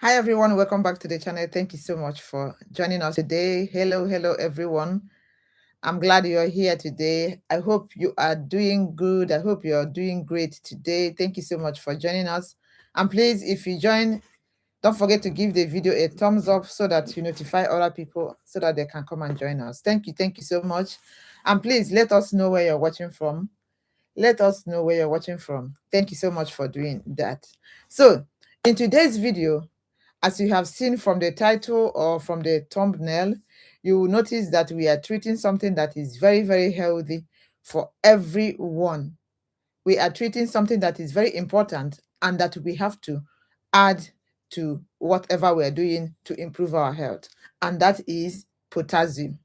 Hi everyone, welcome back to the channel. Thank you so much for joining us today. Hello everyone. I'm glad you're here today. I hope you are doing good. I hope you're doing great today. Thank you so much for joining us. And please, if you join, don't forget to give the video a thumbs up so that you notify other people so that they can come and join us. Thank you so much. And please let us know where you're watching from. Let us know where you're watching from. Thank you so much for doing that. So, in today's video, as you have seen from the title or from the thumbnail, you will notice that we are treating something that is very healthy for everyone. We are treating something that is very important and that we have to add to whatever we're doing to improve our health, and that is potassium.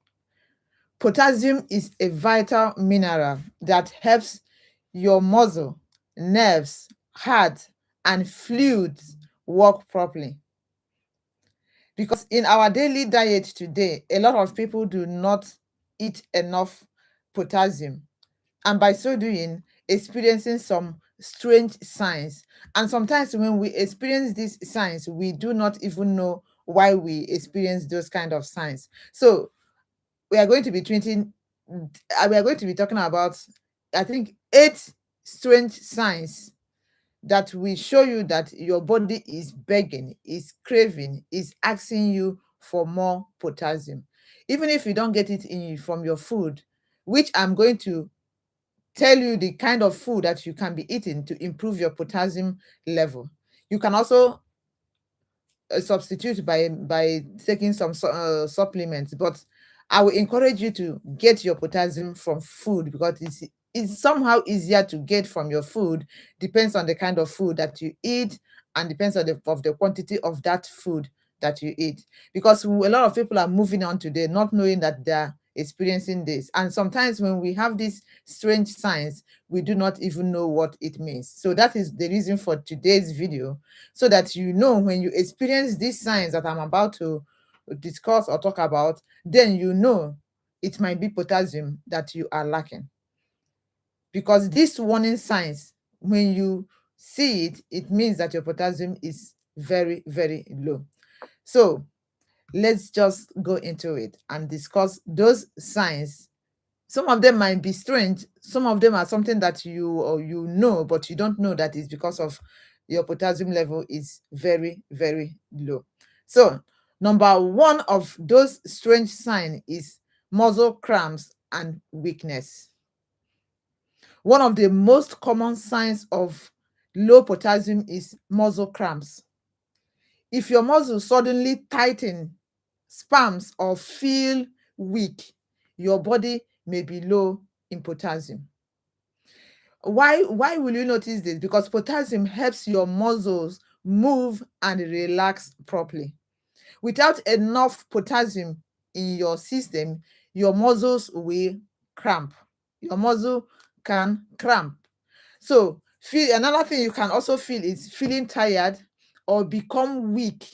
Potassium is a vital mineral that helps your muscle, nerves, heart, and fluids work properly. Because in our daily diet today, a lot of people do not eat enough potassium, and by so doing, experiencing some strange signs. And sometimes when we experience these signs, we do not even know why we experience those kind of signs. So we are going to be treating, we are going to be talking about, I think, 8 strange signs that will show you that your body is begging, is craving, is asking you for more potassium. Even if you don't get it in from your food, which I'm going to tell you the kind of food that you can be eating to improve your potassium level. You can also substitute by taking some supplements, but I will encourage you to get your potassium from food because it's somehow easier to get from your food. Depends on the kind of food that you eat and depends on the quantity of that food that you eat, because a lot of people are moving on today not knowing that they're experiencing this, and sometimes when we have these strange signs we do not even know what it means. So that is the reason for today's video, so that you know when you experience these signs that I'm about to discuss or talk about, then you know it might be potassium that you are lacking. Because these warning signs, when you see it, it means that your potassium is very low. So let's just go into it and discuss those signs. Some of them might be strange, some of them are something that you know, but you don't know that is because of your potassium level is very low. So number one of those strange signs is muscle cramps and weakness. One of the most common signs of low potassium is muscle cramps. If your muscle suddenly tighten, spasms, or feel weak, your body may be low in potassium. Why will you notice this? Because potassium helps your muscles move and relax properly. Without enough potassium in your system, your muscles will cramp. Your muscle can cramp. So feel another thing you can also feel is feeling tired or become weak.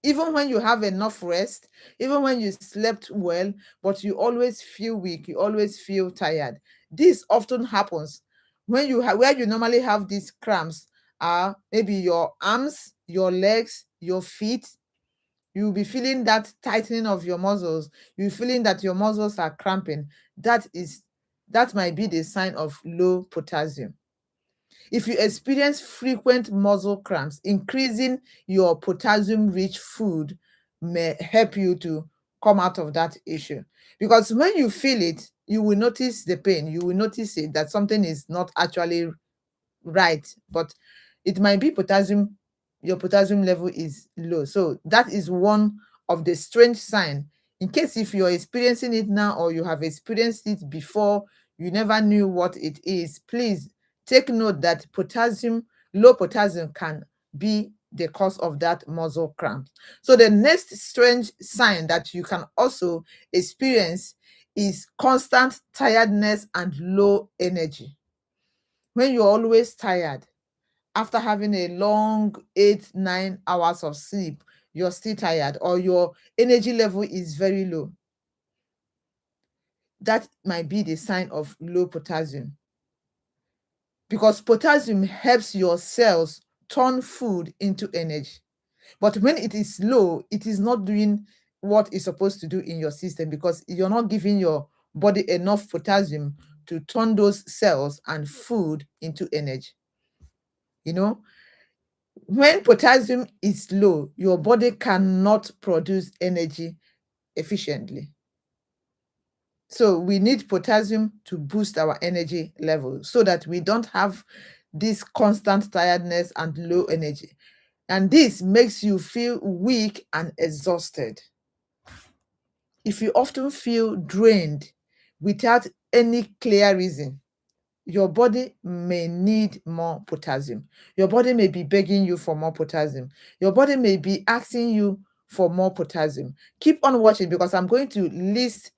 Even when you have enough rest, even when you slept well, but you always feel weak, you always feel tired. This often happens when you have where you normally have these cramps are maybe your arms, your legs, your feet. You'll be feeling that tightening of your muscles. You're feeling that your muscles are cramping. That might be the sign of low potassium. If you experience frequent muscle cramps, increasing your potassium-rich food may help you to come out of that issue. Because when you feel it, you will notice the pain. You will notice it that something is not actually right, but it might be potassium, your potassium level is low. So that is one of the strange sign. In case if you're experiencing it now or you have experienced it before, you never knew what it is, please take note that low potassium can be the cause of that muscle cramp. So the next strange sign that you can also experience is constant tiredness and low energy. When you're always tired after having a long 8-9 hours of sleep, you're still tired or your energy level is very low, that might be the sign of low potassium. Because potassium helps your cells turn food into energy. But when it is low, it is not doing what it's supposed to do in your system because you're not giving your body enough potassium to turn those cells and food into energy. You know, when potassium is low, your body cannot produce energy efficiently. So we need potassium to boost our energy level so that we don't have this constant tiredness and low energy. And this makes you feel weak and exhausted. If you often feel drained without any clear reason, your body may need more potassium. Your body may be begging you for more potassium. Your body may be asking you for more potassium. Keep on watching because I'm going to list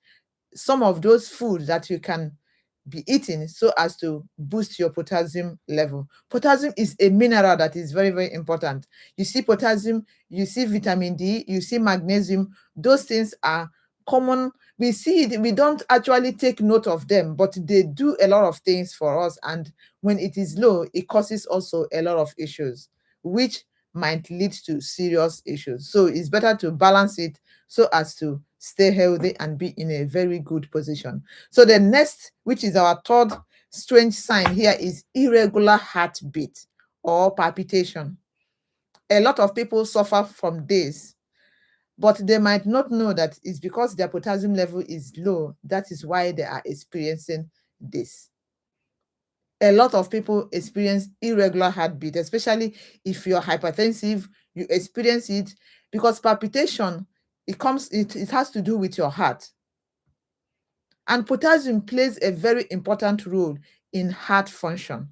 some of those foods that you can be eating so as to boost your potassium level. Potassium is a mineral that is very, very important. You see potassium, you see vitamin D, you see magnesium. Those things are common. We see it, we don't actually take note of them, but they do a lot of things for us. And when it is low, it causes also a lot of issues, which might lead to serious issues. So it's better to balance it so as to stay healthy and be in a very good position. So the next, which is our third strange sign here, is irregular heartbeat or palpitation. A lot of people suffer from this, but they might not know that it's because their potassium level is low. That is why they are experiencing this. A lot of people experience irregular heartbeat, especially if you're hypertensive, you experience it because palpitation, it has to do with your heart. And potassium plays a very important role in heart function.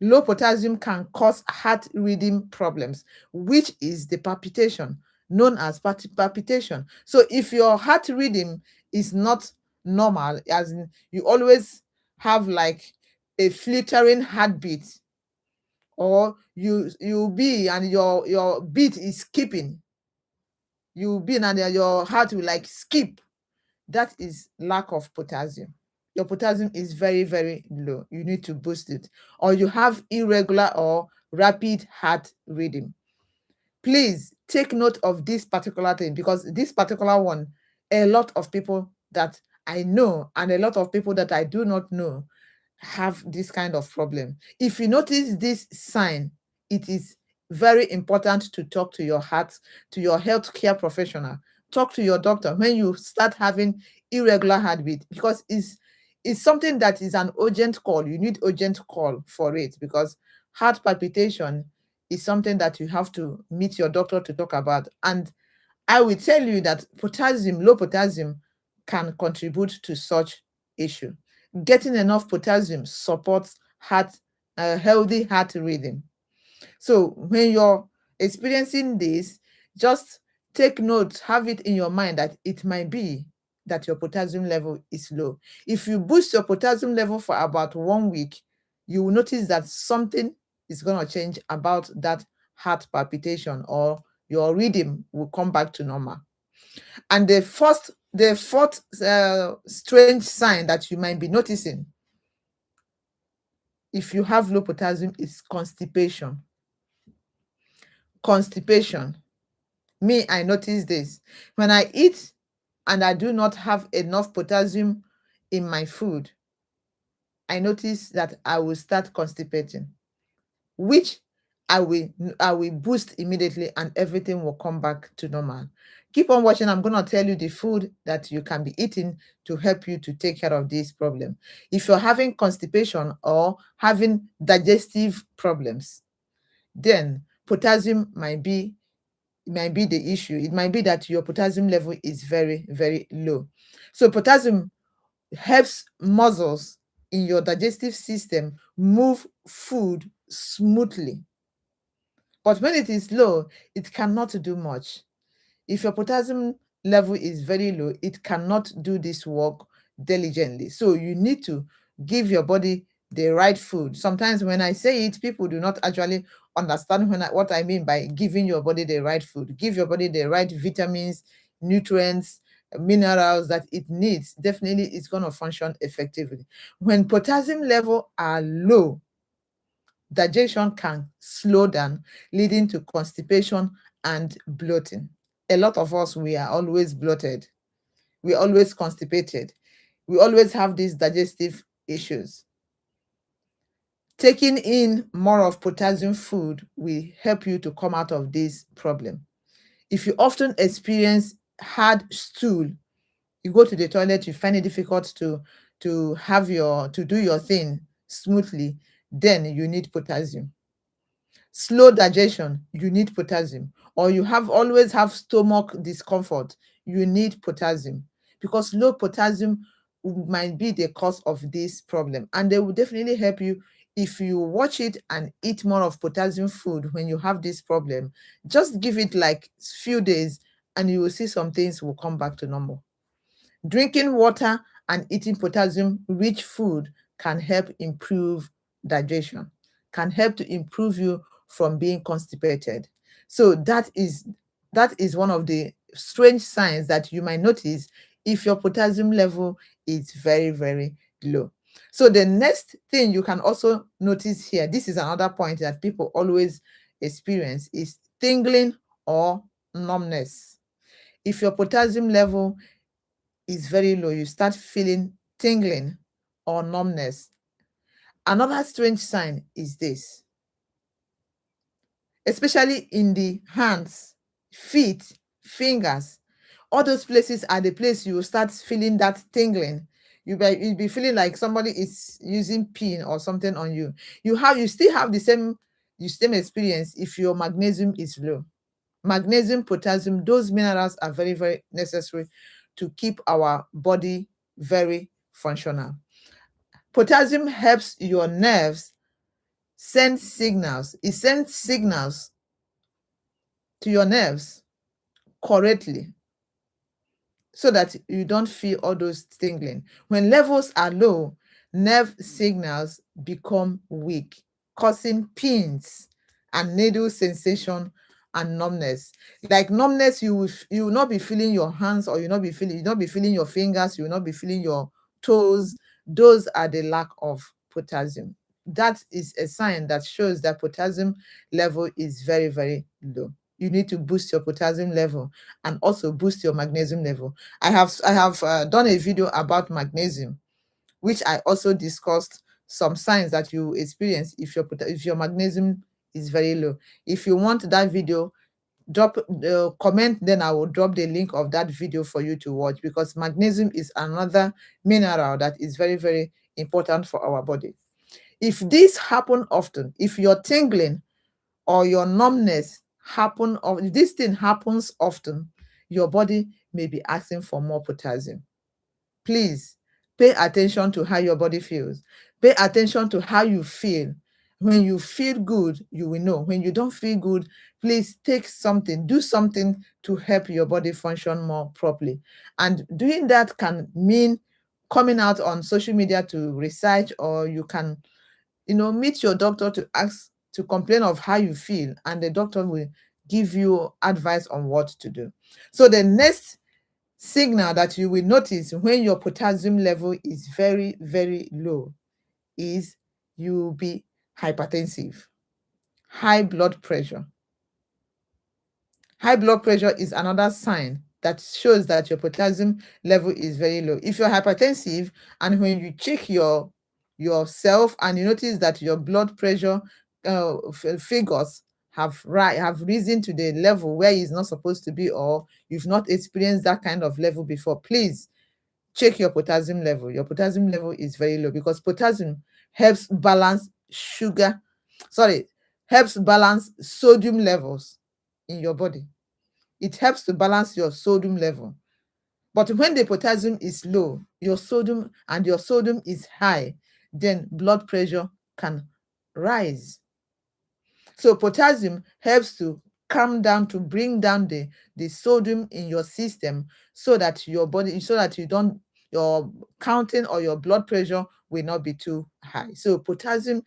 Low potassium can cause heart rhythm problems, which is the palpitation, known as palpitation. So if your heart rhythm is not normal, as in you always have like a flittering heartbeat, or you be and your beat is skipping, you be and your heart will like skip, that is lack of potassium. Your potassium is very, very low. You need to boost it. Or you have irregular or rapid heart rhythm. Please take note of this particular thing because this particular one, a lot of people that I know and a lot of people that I do not know have this kind of problem. If you notice this sign, it is very important to talk to your heart, to your healthcare professional. Talk to your doctor when you start having irregular heartbeat because it's something that is an urgent call. You need urgent call for it because heart palpitation is something that you have to meet your doctor to talk about. And I will tell you that potassium, low potassium, can contribute to such issue. Getting enough potassium supports healthy heart rhythm. So when you're experiencing this, just take note, have it in your mind that it might be that your potassium level is low. If you boost your potassium level for about 1 week, you will notice that something is going to change about that heart palpitation, or your rhythm will come back to normal. And the fourth strange sign that you might be noticing if you have low potassium is constipation. Constipation. Me, I notice this. When I eat and I do not have enough potassium in my food, I notice that I will start constipating, which I will boost immediately and everything will come back to normal. Keep on watching. I'm going to tell you the food that you can be eating to help you to take care of this problem. If you're having constipation or having digestive problems, then potassium might be the issue. It might be that your potassium level is very, very low. So potassium helps muscles in your digestive system move food smoothly. But when it is low, it cannot do much. If your potassium level is very low, it cannot do this work diligently. So you need to give your body the right food. Sometimes when I say it, people do not actually understand what I mean by giving your body the right food. Give your body the right vitamins, nutrients, minerals that it needs. Definitely it's going to function effectively. When potassium level are low, digestion can slow down, leading to constipation and bloating. A lot of us, we are always bloated, we're always constipated, we always have these digestive issues. Taking in more of potassium food will help you to come out of this problem. If you often experience hard stool, you go to the toilet, you find it difficult to do your thing smoothly, then you need potassium. Slow digestion, you need potassium. Or you have always have stomach discomfort, you need potassium, because low potassium might be the cause of this problem. And they will definitely help you if you watch it and eat more of potassium food when you have this problem. Just give it like few days and you will see some things will come back to normal. Drinking water and eating potassium rich food can help improve digestion, can help to improve you from being constipated. So that is one of the strange signs that you might notice if your potassium level is very, very low. So the next thing you can also notice here, this is another point that people always experience, is tingling or numbness. If your potassium level is very low, you start feeling tingling or numbness. Another strange sign is this, especially in the hands, feet, fingers. All those places are the place you will start feeling that tingling. You'll be feeling like somebody is using pin or something on you. You still have the same experience if your magnesium is low. Magnesium, potassium, those minerals are very, very necessary to keep our body very functional. Potassium helps your nerves send signals. It sends signals to your nerves correctly so that you don't feel all those tingling. When levels are low, nerve signals become weak, causing pins and needle sensation and numbness. Like numbness, you will not be feeling your hands, or you will not be feeling your fingers, you will not be feeling your toes. Those are the lack of potassium. That is a sign that shows that potassium level is very, very low. You need to boost your potassium level and also boost your magnesium level. I have done a video about magnesium, which I also discussed some signs that you experience if your magnesium is very low. If you want that video, drop the comment, then I will drop the link of that video for you to watch, because magnesium is another mineral that is very, very important for our body. If this happen often, if you're tingling or your numbness happen, or if this thing happens often, your body may be asking for more potassium. Please pay attention to how your body feels. Pay attention to how you feel. When you feel good, you will know. When you don't feel good, please take something, do something to help your body function more properly. And doing that can mean coming out on social media to research, or you can meet your doctor to ask, to complain of how you feel, and the doctor will give you advice on what to do. So the next signal that you will notice when your potassium level is very, very low is you will be hypertensive, high blood pressure. High blood pressure is another sign that shows that your potassium level is very low. If you're hypertensive and when you check yourself and you notice that your blood pressure figures have risen to the level where it's not supposed to be, or you've not experienced that kind of level before, please check your potassium level. Your potassium level is very low, because potassium helps balance sugar, sorry, helps balance sodium levels in your body. It helps to balance your sodium level. But when the potassium is low, your sodium is high, then blood pressure can rise. So potassium helps to calm down, to bring down the sodium in your system, so that your counting or your blood pressure will not be too high. So potassium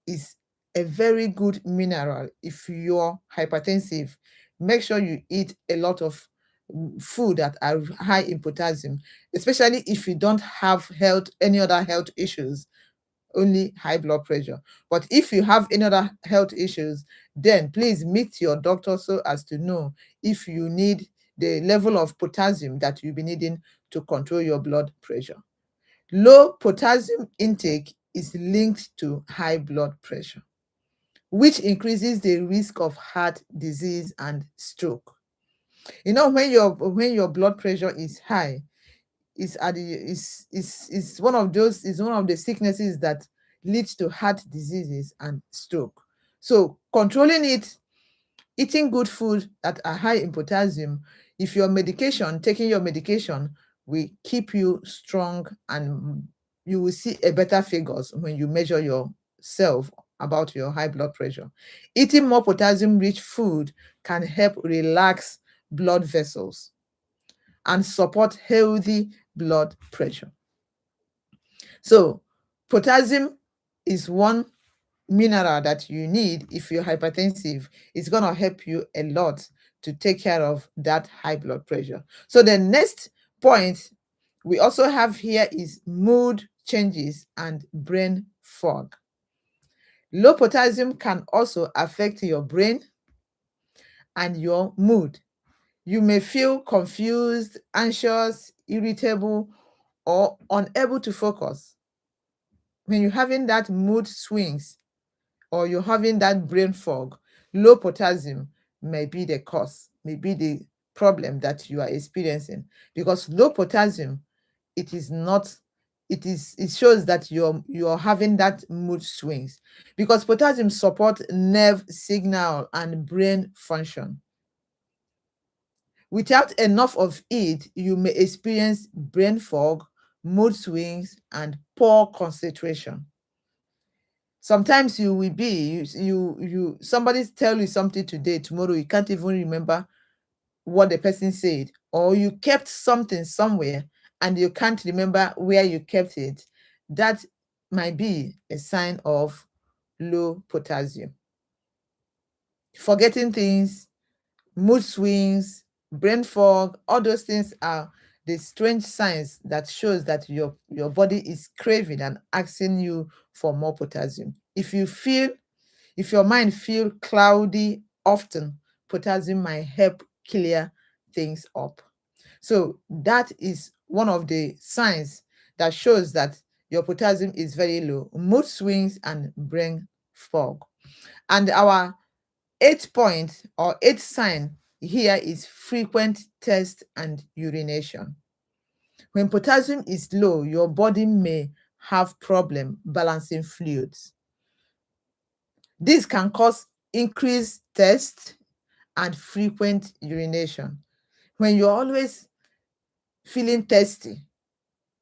is a very good mineral. If you're hypertensive, make sure you eat a lot of food that are high in potassium, especially if you don't have any other health issues. only high blood pressure. But if you have any other health issues, then please meet your doctor so as to know if you need the level of potassium that you'll be needing to control your blood pressure. Low potassium intake is linked to high blood pressure, which increases the risk of heart disease and stroke. You know, when your blood pressure is high, is one of those is one of the sicknesses that leads to heart diseases and stroke. So controlling it, eating good food that are high in potassium, if taking your medication will keep you strong, and you will see a better figures when you measure yourself about your high blood pressure. Eating more potassium rich food can help relax blood vessels and support healthy blood pressure. So potassium is one mineral that you need if you're hypertensive. It's going to help you a lot to take care of that high blood pressure. So the next point we also have here is mood changes and brain fog. Low potassium can also affect your brain and your mood. You may feel confused, anxious, irritable, or unable to focus. When you're having that mood swings or you're having that brain fog, low potassium may be the cause, may be the problem that you are experiencing. Because low potassium, it is not, it shows that you're having that mood swings. Because potassium support nerve signal and brain function. Without enough of it, you may experience brain fog, mood swings, and poor concentration. Sometimes you will be somebody tell you something today, tomorrow you can't even remember what the person said, or you kept something somewhere and you can't remember where you kept it. That might be a sign of low potassium. Forgetting things, mood swings, brain fog, all those things are the strange signs that shows that your body is craving and asking you for more potassium. If your mind feel cloudy often, potassium might help clear things up. So that is one of the signs that shows that your potassium is very low: mood swings and brain fog. And our eighth point or eighth sign here is frequent test and urination. When potassium is low, your body may have problem balancing fluids. This can cause increased thirst and frequent urination. When you're always feeling thirsty,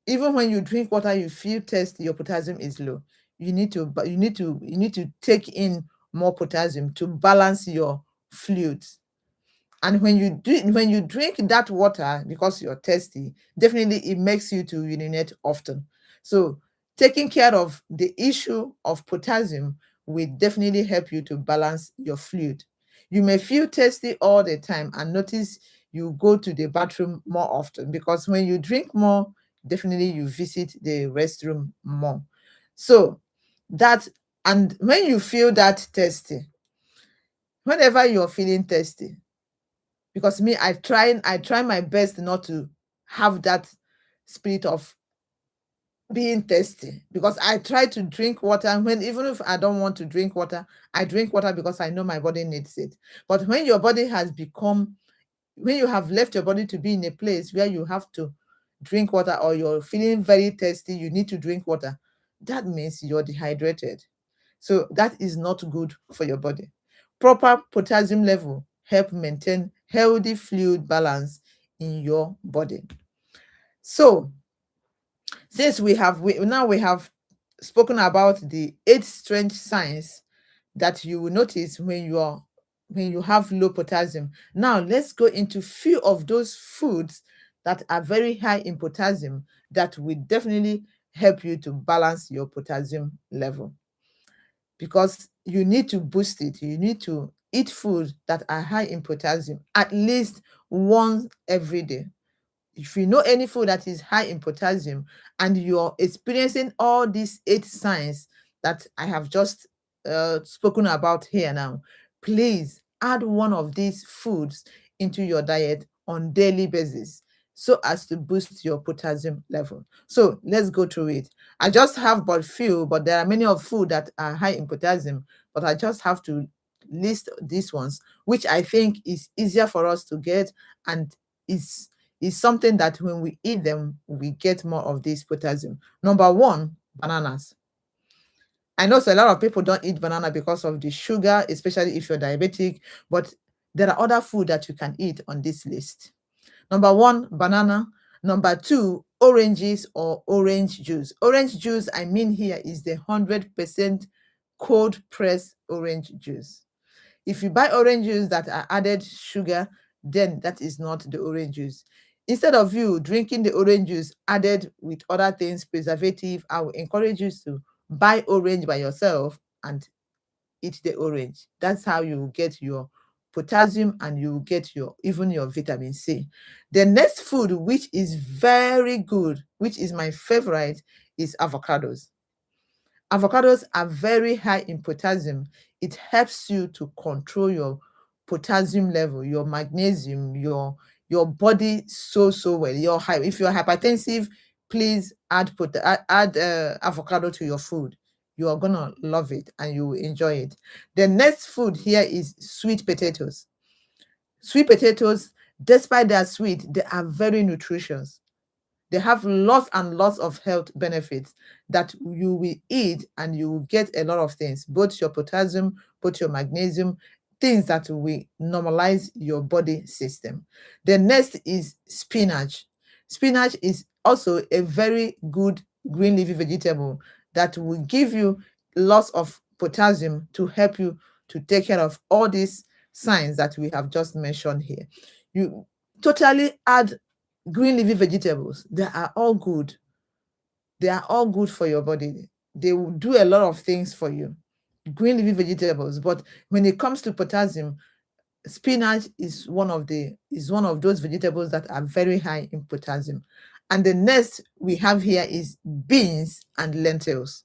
even when you drink water, you feel thirsty, your potassium is low. You need to take in more potassium to balance your fluids. And when you drink that water because you're thirsty, definitely it makes you to urinate often. So taking care of the issue of potassium will definitely help you to balance your fluid. You may feel thirsty all the time and notice you go to the bathroom more often, because when you drink more, definitely you visit the restroom more. So that, and when you feel that thirsty, whenever you're feeling thirsty, because me, I try my best not to have that spirit of being thirsty, because I try to drink water. When even if I don't want to drink water, I drink water because I know my body needs it. But when your body has become when you have left your body to be in a place where you have to drink water, or you're feeling very thirsty, you need to drink water, that means you're dehydrated. So that is not good for your body. Proper potassium level help maintain healthy fluid balance in your body. So since we have spoken about the 8 strange signs that you will notice when you have low potassium. Now let's go into few of those foods that are very high in potassium that will definitely help you to balance your potassium level, because you need to boost it. You need to eat food that are high in potassium at least once every day. If you know any food that is high in potassium and you're experiencing all these 8 signs that I have just spoken about here now, please add one of these foods into your diet on daily basis so as to boost your potassium level. So let's go through it. I just have but few, but there are many of food that are high in potassium, but I just have to list these ones, which I think is easier for us to get and is something that when we eat them, we get more of this potassium. Number one, bananas. I know so a lot of people don't eat banana because of the sugar, especially if you're diabetic, but there are other food that you can eat on this list. Number one, banana. Number two, oranges or orange juice. Orange juice, I mean here, is the 100% cold pressed orange juice. If you buy orange juice that are added sugar, then that is not the orange juice. Instead of you drinking the orange juice added with other things, preservative, I will encourage you to buy orange by yourself and eat the orange. That's how you get your potassium and you get your even your vitamin C. The next food, which is very good, which is my favorite, is avocados. Avocados are very high in potassium. It helps you to control your potassium level, your magnesium, your body so well. Your high. If you're hypertensive, please add avocado to your food. You are gonna love it and you will enjoy it. The next food here is sweet potatoes. Sweet potatoes, despite they are sweet, they are very nutritious. They have lots and lots of health benefits that you will eat and you will get a lot of things, both your potassium, both your magnesium, things that will normalize your body system. The next is spinach. Spinach is also a very good green leafy vegetable that will give you lots of potassium to help you to take care of all these signs that we have just mentioned here. You totally add green leafy vegetables. They are all good. They are all good for your body. They will do a lot of things for you. Green leafy vegetables. But when it comes to potassium, spinach is one of those vegetables that are very high in potassium. And the next we have here is beans and lentils.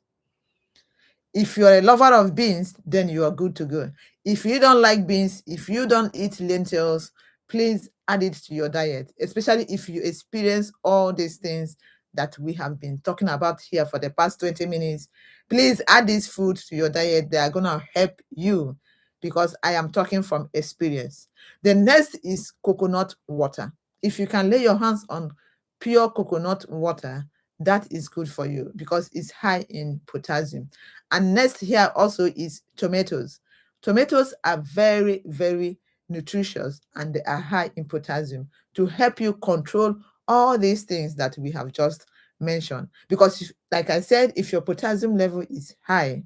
If you're a lover of beans, then you are good to go. If you don't like beans, if you don't eat lentils, please add it to your diet, especially if you experience all these things that we have been talking about here for the past 20 minutes. Please add these foods to your diet. They are going to help you because I am talking from experience. The next is coconut water. If you can lay your hands on pure coconut water, that is good for you because it's high in potassium. And next here also is tomatoes. Tomatoes are very, very nutritious and they are high in potassium to help you control all these things that we have just mentioned. Because, like I said, if your potassium level is high,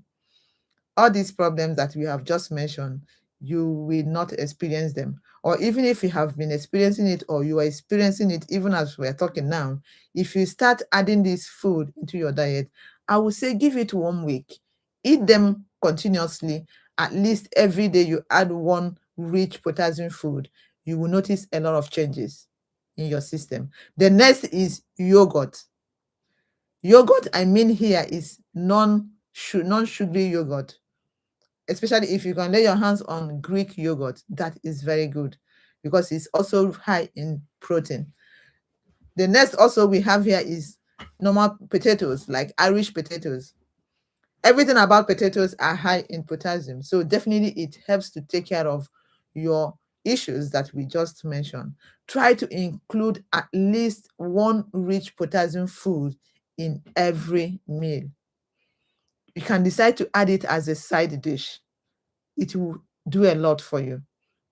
all these problems that we have just mentioned, you will not experience them. Or even if you have been experiencing it or you are experiencing it even as we're talking now, if you start adding this food into your diet, I would say give it 1 week. Eat them continuously. At least every day you add one rich potassium food, you will notice a lot of changes in your system. The next is yogurt. Yogurt, I mean here is non-sugary yogurt, especially if you can lay your hands on Greek yogurt. That is very good because it's also high in protein. The next also we have here is normal potatoes, like Irish potatoes. Everything about potatoes are high in potassium, so definitely it helps to take care of your issues that we just mentioned. Try to include at least one rich potassium food in every meal. You can decide to add it as a side dish. It will do a lot for you.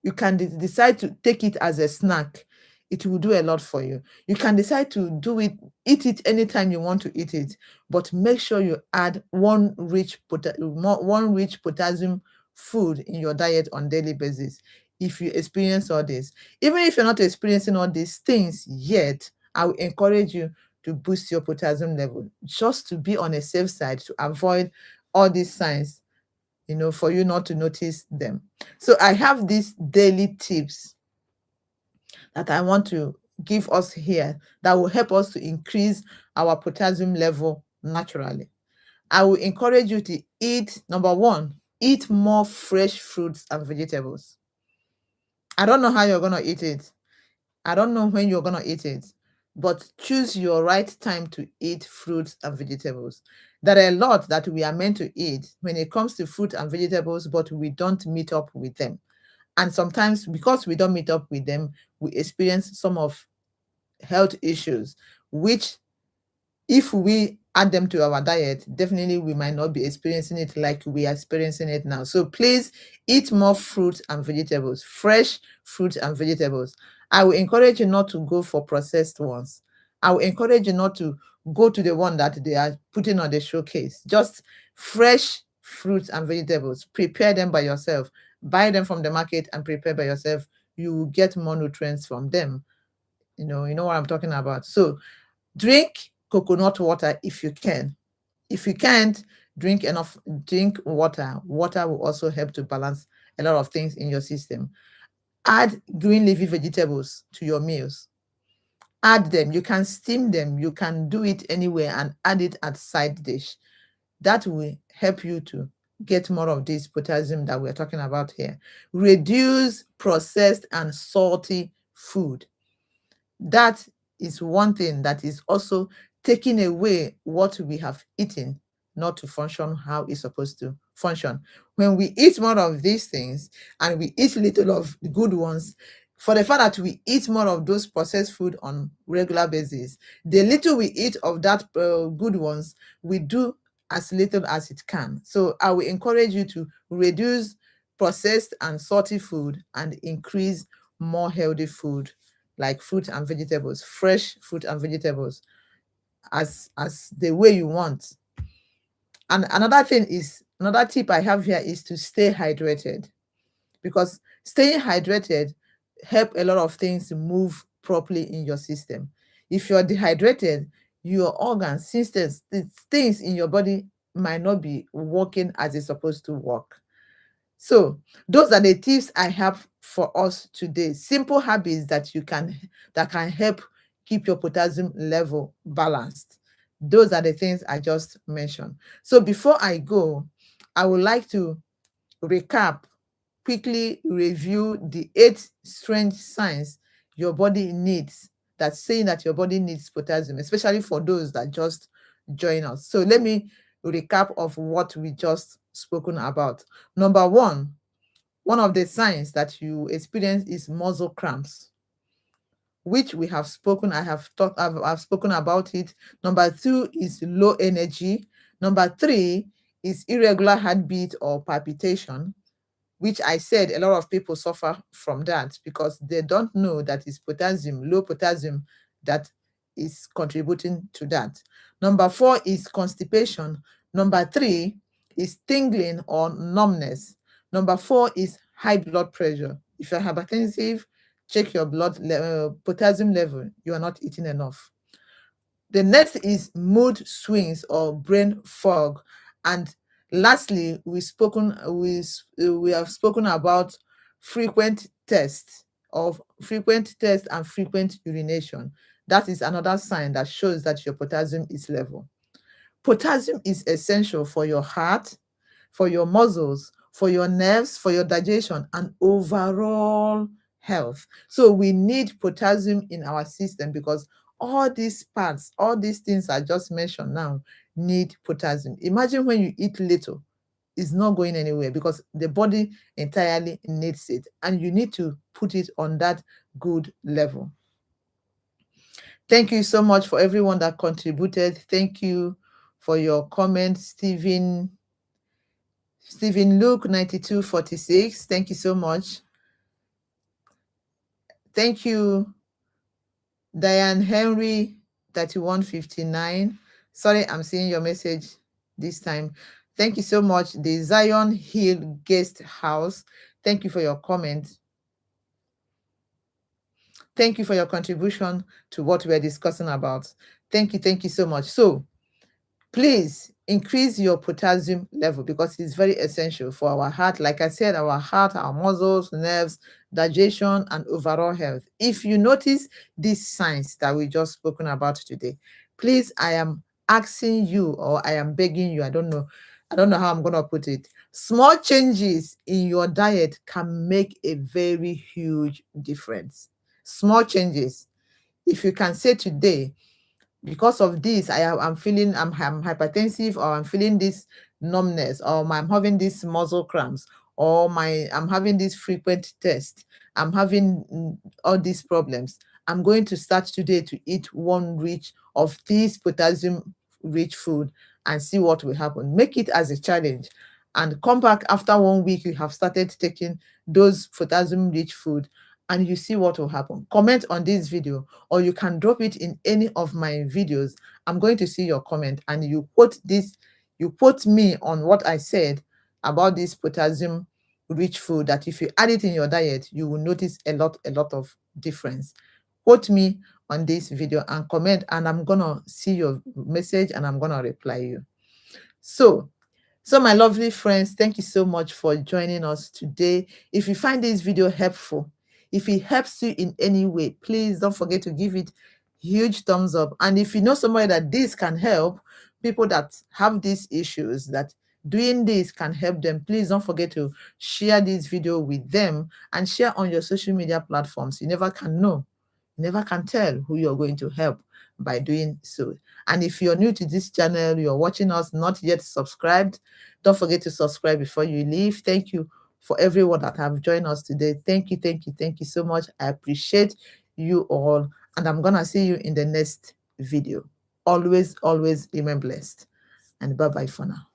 You can decide to take it as a snack. It will do a lot for you. You can decide to eat it anytime you want to eat it, but make sure you add one rich potassium food in your diet on daily basis. If you experience all this, even if you're not experiencing all these things yet, I will encourage you to boost your potassium level just to be on a safe side to avoid all these signs, for you not to notice them. So I have these daily tips that I want to give us here that will help us to increase our potassium level naturally. I will encourage you to eat, number one, eat more fresh fruits and vegetables. I don't know how you're going to eat it. I don't know when you're going to eat it, but choose your right time to eat fruits and vegetables. There are a lot that we are meant to eat when it comes to fruit and vegetables, but we don't meet up with them. And sometimes, because we don't meet up with them, we experience some of health issues, which if we add them to our diet, definitely we might not be experiencing it like we are experiencing it now. So please eat more fruits and vegetables, fresh fruits and vegetables. I will encourage you not to go for processed ones. I will encourage you not to go to the one that they are putting on the showcase. Just fresh fruits and vegetables. Prepare them by yourself. Buy them from the market and prepare by yourself. You will get more nutrients from them. You know what I'm talking about. So drink coconut water if you can. If you can't, drink water. Water will also help to balance a lot of things in your system. Add green leafy vegetables to your meals. Add them. You can steam them. You can do it anywhere and add it as side dish. That will help you to get more of this potassium that we're talking about here. Reduce processed and salty food. That is one thing that is also taking away what we have eaten, not to function how it's supposed to function. When we eat more of these things and we eat little of the good ones, for the fact that we eat more of those processed food on regular basis, the little we eat of that good ones, we do as little as it can. So I will encourage you to reduce processed and salty food and increase more healthy food like fruit and vegetables, fresh fruit and vegetables as the way you want. And another tip I have here is to stay hydrated, because staying hydrated help a lot of things move properly in your system. If you're dehydrated, your organs, systems, things in your body might not be working as it's supposed to work. So those are the tips I have for us today. Simple habits that can help keep your potassium level balanced. Those are the things I just mentioned. So before I go, I would like to recap, quickly review the 8 strange signs your body needs, that's saying that your body needs potassium, especially for those that just join us. So let me recap of what we just spoken about. Number one of the signs that you experience is muscle cramps, which we have spoken. I've spoken about it. Number 2 is low energy. Number 3 is irregular heartbeat or palpitation, which I said a lot of people suffer from that because they don't know that it's potassium, low potassium, that is contributing to that. Number 4 is constipation. Number 3 is tingling or numbness. Number 4 is high blood pressure. If you're hypertensive, check your potassium level. You are not eating enough. The next is mood swings or brain fog. And lastly, we have spoken about frequent tests and frequent urination. That is another sign that shows that your potassium is level. Potassium is essential for your heart, for your muscles, for your nerves, for your digestion, and overall health. So we need potassium in our system because all these parts, all these things I just mentioned now, need potassium. Imagine when you eat little, it's not going anywhere because the body entirely needs it, and you need to put it on that good level. Thank you so much for everyone that contributed. Thank you for your comments, Stephen Luke 9246. Thank you so much. Thank you, Diane Henry 3159. Sorry, I'm seeing your message this time. Thank you so much. The Zion Hill Guest House. Thank you for your comment. Thank you for your contribution to what we're discussing about. Thank you so much. So please increase your potassium level because it's very essential for our heart. Like I said, our heart, our muscles, nerves, digestion, and overall health. If you notice these signs that we just spoken about today, please, I am asking you, or I am begging you, I don't know how I'm gonna put it. Small changes in your diet can make a very huge difference. Small changes. If you can say today, because of this, I'm feeling I'm hypertensive, or I'm feeling this numbness, or I'm having this muscle cramps, or I'm having this frequent test, I'm having all these problems. I'm going to start today to eat one rich of this potassium rich food and see what will happen. Make it as a challenge and come back after 1 week. You have started taking those potassium rich food and you see what will happen. Comment on this video, or you can drop it in any of my videos. I'm going to see your comment, and you quote me on what I said about this potassium rich food, that if you add it in your diet, you will notice a lot of difference. Quote me on this video and comment, and I'm gonna see your message and I'm gonna reply you. So my lovely friends, thank you so much for joining us today. If you find this video helpful, if it helps you in any way, please don't forget to give it huge thumbs up. And if you know somebody that this can help, people that have these issues, that doing this can help them, please don't forget to share this video with them and share on your social media platforms. You never can know. You never can tell who you're going to help by doing so. And if you're new to this channel, you're watching us, not yet subscribed, don't forget to subscribe before you leave. Thank you for everyone that have joined us today. Thank you so much. I appreciate you all, and I'm gonna see you in the next video. Always remain blessed, and bye-bye for now.